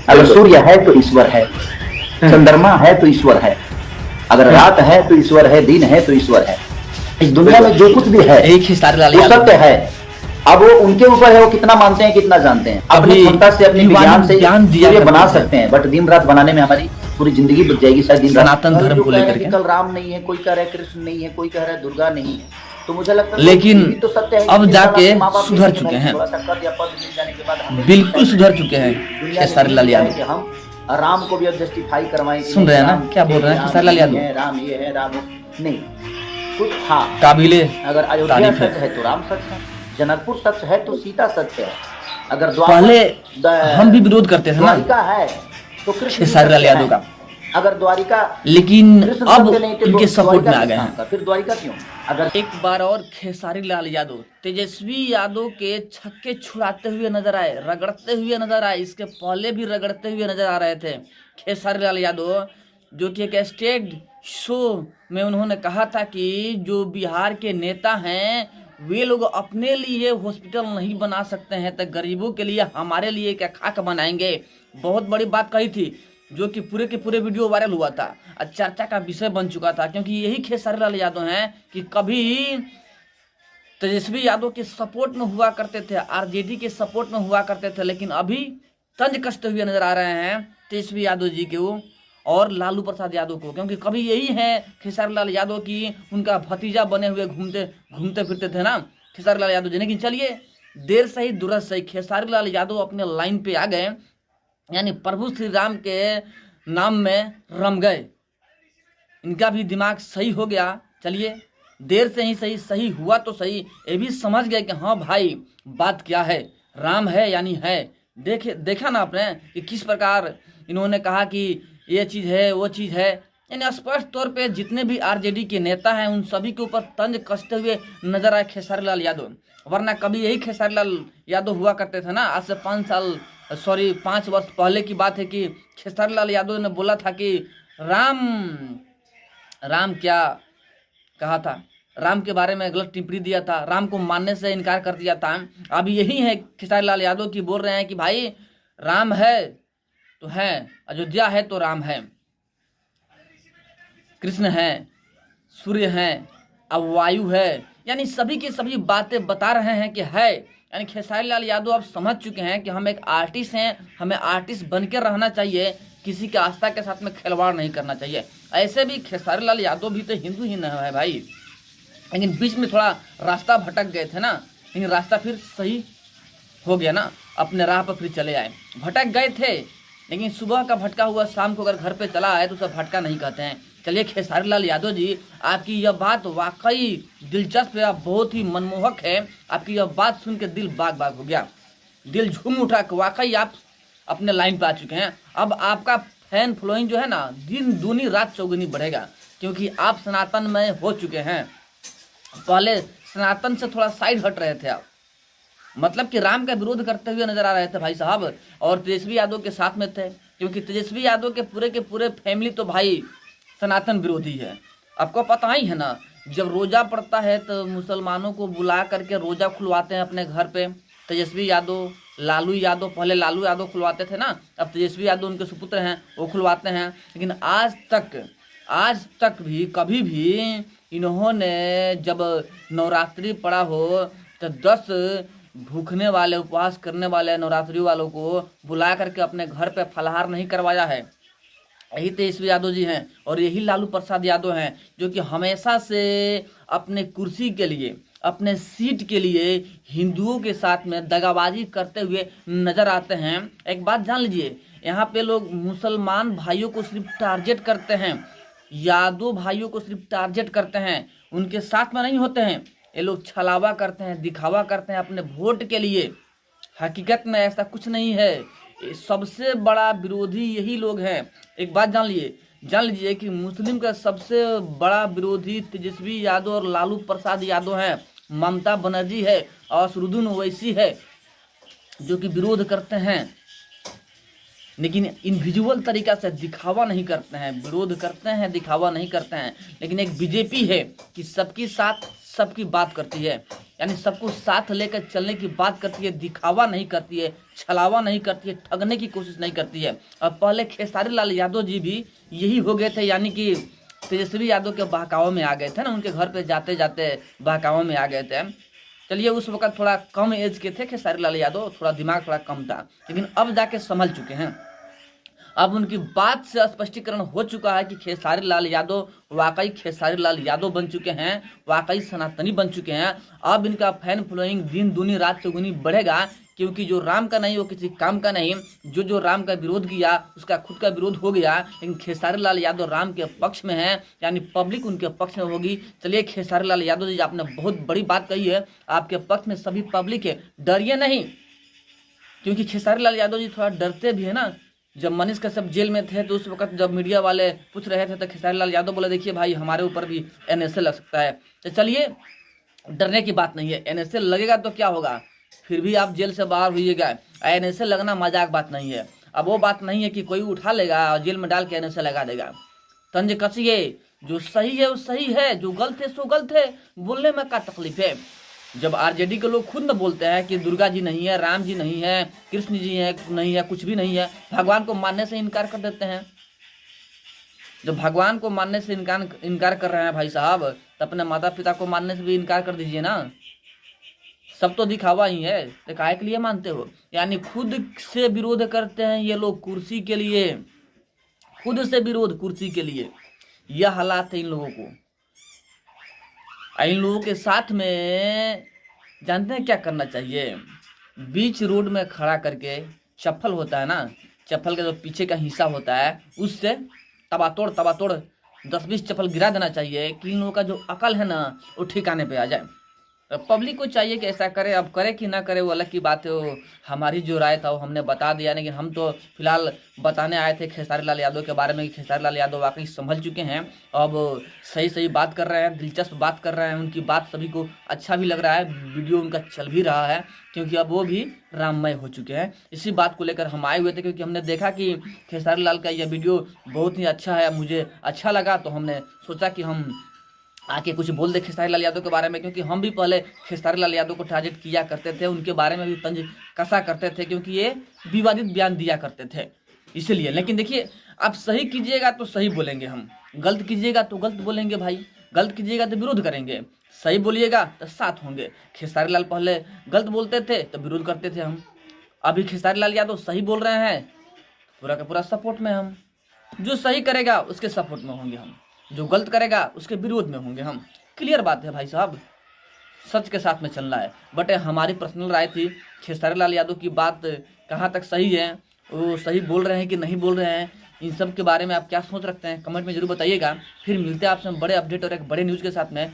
अगर सूर्य है तो ईश्वर है, चंद्रमा है तो ईश्वर है, अगर रात है तो ईश्वर है, दिन है तो ईश्वर है। इस दुनिया में जो कुछ भी है एक ही सारे लाल वो यादव सत्य है। अब वो उनके ऊपर है, वो कितना मानते हैं, कितना जानते हैं। अपनी अभी क्षमता से, अपने विज्ञान से ज्ञान दिया सूर्य बना करते हैं। सकते हैं, बट दिन रात बनाने में हमारी पूरी जिंदगी बीत जाएगी शायद। दिन रात सनातन धर्म को लेकर के कल राम नहीं है, कोई कह रहा है कृष्ण नहीं है, कोई कह रहा है दुर्गा नहीं है। तो मुझे लगता है लेकिन ये भी तो सत्य है कि अब जिस जाके तरह से माँ-बाप सुधर ने चुके भाई हैं। थोड़ा सा कद या पद मिल जाने के बाद हमें बिल्कुल सुधर चुके हैं दुनिया ने खेसारी लाल नहीं यादव। कि हम राम को भी अब जस्टिफाई करवाएं कि सुन रहे हैं ना राम क्या बोल रहे हैं राम खेसारी लाल ये यादव? है, राम ये है, राम नहीं कुछ। हाँ, काबिले अगर अयोध्या तारीफ है। सच है तो राम सच है, जनकपुर सच है तो सीता सच है, अगर पहले हम भी विरोध करते थे ना द्वारिका है तो कृष्ण खेसारी लाल सत्य यादव है। का, अगर द्वारिका लेकिन कृष्ण अब सत्य नहीं थे उनके तो सपोर्ट में द्वारिका आ गए किस हैं। काम का? फिर द्वारिका क्यों? अगर एक बार और खेसारी लाल यादव तेजस्वी यादव के छक्के छुड़ाते हुए नजर आए, रगड़ते हुए नजर आए। इसके पहले भी रगड़ते हुए नजर आ रहे थे खेसारी लाल यादव, जो कि एक स्टेज शो में उन्होंने कहा था कि जो बिहार के नेता हैं वे लोग अपने लिए हॉस्पिटल नहीं बना सकते हैं तो गरीबों के लिए हमारे लिए क्या खाक बनाएंगे। बहुत बड़ी बात कही थी, जो कि पूरे के पूरे वीडियो वायरल हुआ था और चर्चा का विषय बन चुका था, क्योंकि यही खेसारी लाल यादव हैं कि कभी तेजस्वी यादव के सपोर्ट में हुआ करते थे, आरजेडी के सपोर्ट में हुआ करते थे, लेकिन अभी तंज कसते हुए नजर आ रहे हैं तेजस्वी यादव जी के वो और लालू प्रसाद यादव को, क्योंकि कभी यही है खेसारी लाल यादव की उनका भतीजा बने हुए घूमते फिरते थे ना खेसारी लाल यादव जी। लेकिन चलिए, देर सही दुरुस्त सही खेसारी लाल यादव अपने लाइन पे आ गए, यानी प्रभु श्री राम के नाम में रम गए। इनका भी दिमाग सही हो गया। चलिए, देर से ही सही, सही हुआ तो सही, ये भी समझ गए कि हाँ भाई बात क्या है, राम है यानी है। देखा ना आपने कि किस प्रकार इन्होंने कहा कि ये चीज़ है वो चीज़ है, यानी स्पष्ट तौर पे जितने भी आरजेडी के नेता हैं उन सभी के ऊपर तंज कसते हुए नजर आए खेसारी लाल यादव। वरना कभी यही खेसारी लाल यादव हुआ करते थे ना। आज से 5 वर्ष पहले की बात है कि खेसारी लाल यादव ने बोला था कि राम क्या कहा था, राम के बारे में गलत टिप्पणी दिया था, राम को मानने से इनकार कर दिया था। अब यही है खेसारी लाल यादव की बोल रहे हैं कि भाई राम है तो है, अयोध्या है तो राम है, कृष्ण है, सूर्य है, अब वायु है, यानी सभी की सभी बातें बता रहे हैं कि है। यानी खेसारी लाल यादव अब समझ चुके हैं कि हम एक आर्टिस्ट हैं, हमें आर्टिस्ट बन के रहना चाहिए, किसी के आस्था के साथ में खिलवाड़ नहीं करना चाहिए। ऐसे भी खेसारी लाल यादव भी तो हिंदू ही न है भाई, लेकिन बीच में थोड़ा रास्ता भटक गए थे ना, लेकिन रास्ता फिर सही हो गया ना, अपने राह पर फिर चले आए। भटक गए थे, लेकिन सुबह का भटका हुआ शाम को अगर घर पे चला आए तो उसे भटका नहीं कहते हैं। चलिए खेसारी लाल यादव जी, आपकी यह बात वाकई दिलचस्प है, बहुत ही मनमोहक है। आपकी यह बात सुन के दिल बाग बाग हो गया, दिल झूम उठा। वाकई आप अपने लाइन पे आ चुके हैं। अब आपका फैन फॉलोइंग जो है ना दिन दूनी रात चौगुनी बढ़ेगा, क्योंकि आप सनातन में हो चुके हैं। पहले सनातन से थोड़ा साइड हट रहे थे आप, मतलब कि राम का विरोध करते हुए नजर आ रहे थे भाई साहब, और तेजस्वी यादव के साथ में थे, क्योंकि तेजस्वी यादव के पूरे फैमिली तो भाई सनातन विरोधी है। आपको पता ही है ना, जब रोजा पड़ता है तो मुसलमानों को बुला करके रोजा खुलवाते हैं अपने घर पे। तेजस्वी यादव, लालू यादव, पहले लालू यादव खुलवाते थे ना, अब तेजस्वी यादव उनके सुपुत्र हैं वो खुलवाते हैं। लेकिन आज तक भी कभी भी इन्होंने जब नवरात्रि पड़ा हो तो 10 भूखने वाले, उपवास करने वाले नवरात्रि वालों को बुला करके अपने घर पे फलाहार नहीं करवाया है। यही तेजस्वी यादव जी हैं और यही लालू प्रसाद यादव हैं, जो कि हमेशा से अपने कुर्सी के लिए, अपने सीट के लिए हिंदुओं के साथ में दगाबाजी करते हुए नजर आते हैं। एक बात जान लीजिए, यहाँ पे लोग मुसलमान भाइयों को सिर्फ टारगेट करते हैं, यादव भाइयों को सिर्फ टारगेट करते हैं, उनके साथ में नहीं होते हैं। ये लोग छलावा करते हैं, दिखावा करते हैं अपने वोट के लिए। हकीकत में ऐसा कुछ नहीं है। सबसे बड़ा विरोधी यही लोग हैं। एक बात जान लीजिए कि मुस्लिम का सबसे बड़ा विरोधी तेजस्वी यादव और लालू प्रसाद यादव हैं, ममता बनर्जी है और असरुद्दीन ओवैसी है, जो कि विरोध करते हैं, लेकिन इनविजुअल तरीका से दिखावा नहीं करते हैं। विरोध करते हैं, दिखावा नहीं करते हैं। लेकिन एक बीजेपी है कि सबके साथ सबकी बात करती है, यानी सबको साथ लेकर चलने की बात करती है, दिखावा नहीं करती है, छलावा नहीं करती है, ठगने की कोशिश नहीं करती है। अब पहले खेसारी लाल यादव जी भी यही हो गए थे, यानी कि तेजस्वी यादव के बहकावे में आ गए थे ना, उनके घर पे जाते जाते बहकावे में आ गए थे। चलिए उस वक्त थोड़ा कम एज के थे खेसारी लाल यादव, थोड़ा दिमाग थोड़ा कम था, लेकिन अब जाके समझ चुके हैं। अब उनकी बात से स्पष्टीकरण हो चुका है कि खेसारी लाल यादव वाकई खेसारी लाल यादव बन चुके हैं, वाकई सनातनी बन चुके हैं। अब इनका फैन फॉलोइंग दिन दूनी रात चौगुनी बढ़ेगा, क्योंकि जो राम का नहीं वो किसी काम का नहीं। जो राम का विरोध किया उसका खुद का विरोध हो गया, लेकिन खेसारी लाल यादव राम के पक्ष में है, यानी पब्लिक उनके पक्ष में होगी। चलिए खेसारी लाल यादव जी, आपने बहुत बड़ी बात कही है, आपके पक्ष में सभी पब्लिक है, डरिए नहीं। क्योंकि खेसारी लाल यादव जी थोड़ा डरते भी है ना। जब मनीष कश्यप जेल में थे तो उस वक्त जब मीडिया वाले पूछ रहे थे तो खेसारी लाल यादव बोले देखिए भाई हमारे ऊपर भी एनएसए लग सकता है। तो चलिए डरने की बात नहीं है, एनएसए लगेगा तो क्या होगा, फिर भी आप जेल से बाहर होइएगा। एनएसए लगना मजाक बात नहीं है। अब वो बात नहीं है कि कोई उठा लेगा और जेल में डाल के एनएसए लगा देगा। तंज कसिए, जो सही है वो सही है, जो गलत है सो गलत है, बोलने में क्या तकलीफ है। जब आरजेडी के लोग खुद न बोलते हैं कि दुर्गा जी नहीं है, राम जी नहीं है, कृष्ण जी है नहीं है, कुछ भी नहीं है, भगवान को मानने से इनकार कर देते हैं। जब भगवान को मानने से इनकार कर रहे हैं भाई साहब, तो अपने माता पिता को मानने से भी इनकार कर दीजिए ना। सब तो दिखावा ही है, तो काहे के लिए मानते हो। यानी खुद से विरोध करते हैं ये लोग कुर्सी के लिए, खुद से विरोध कुर्सी के लिए। यह हालात है इन लोगों को। इन लोगों के साथ में जानते हैं क्या करना चाहिए, बीच रोड में खड़ा करके चप्पल होता है ना, चप्पल का जो पीछे का हिस्सा होता है उससे तबातोड़ 10-20 चप्पल गिरा देना चाहिए कि इन लोगों का जो अकल है ना वो ठिकाने पे आ जाए। पब्लिक को चाहिए कि ऐसा करे, अब करे कि ना करे वो अलग की बात है, वो हमारी जो राय था वो हमने बता दिया। लेकिन हम तो फिलहाल बताने आए थे खेसारी लाल यादव के बारे में कि खेसारी लाल यादव वाकई संभल चुके हैं, अब सही बात कर रहे हैं, दिलचस्प बात कर रहे हैं, उनकी बात सभी को अच्छा भी लग रहा है, वीडियो उनका चल भी रहा है, क्योंकि अब वो भी राममय हो चुके हैं। इसी बात को लेकर हम आए हुए थे, क्योंकि हमने देखा कि खेसारी लाल का यह वीडियो बहुत ही अच्छा है, मुझे अच्छा लगा, तो हमने सोचा कि हम आके कुछ बोल दे खेसारी लाल यादव के बारे में। क्योंकि हम भी पहले खेसारी लाल यादव को टारगेट किया करते थे, उनके बारे में भी तंज कसा करते थे, क्योंकि ये विवादित बयान दिया करते थे इसलिए। लेकिन देखिए, आप सही कीजिएगा तो सही बोलेंगे हम, गलत कीजिएगा तो गलत बोलेंगे भाई, गलत कीजिएगा तो विरोध करेंगे, सही बोलिएगा तो साथ होंगे। खेसारी लाल पहले गलत बोलते थे तो विरोध करते थे हम, अभी खेसारी लाल यादव सही बोल रहे हैं, पूरा का पूरा सपोर्ट में हम। जो सही करेगा उसके सपोर्ट में होंगे हम, जो गलत करेगा उसके विरोध में होंगे हम। क्लियर बात है भाई साहब, सच के साथ में चलना है। बट हमारी पर्सनल राय थी, खेसारी लाल यादव की बात कहाँ तक सही है, वो सही बोल रहे हैं कि नहीं बोल रहे हैं, इन सब के बारे में आप क्या सोच रखते हैं कमेंट में जरूर बताइएगा। फिर मिलते हैं आपसे बड़े अपडेट और एक बड़े न्यूज़ के साथ में।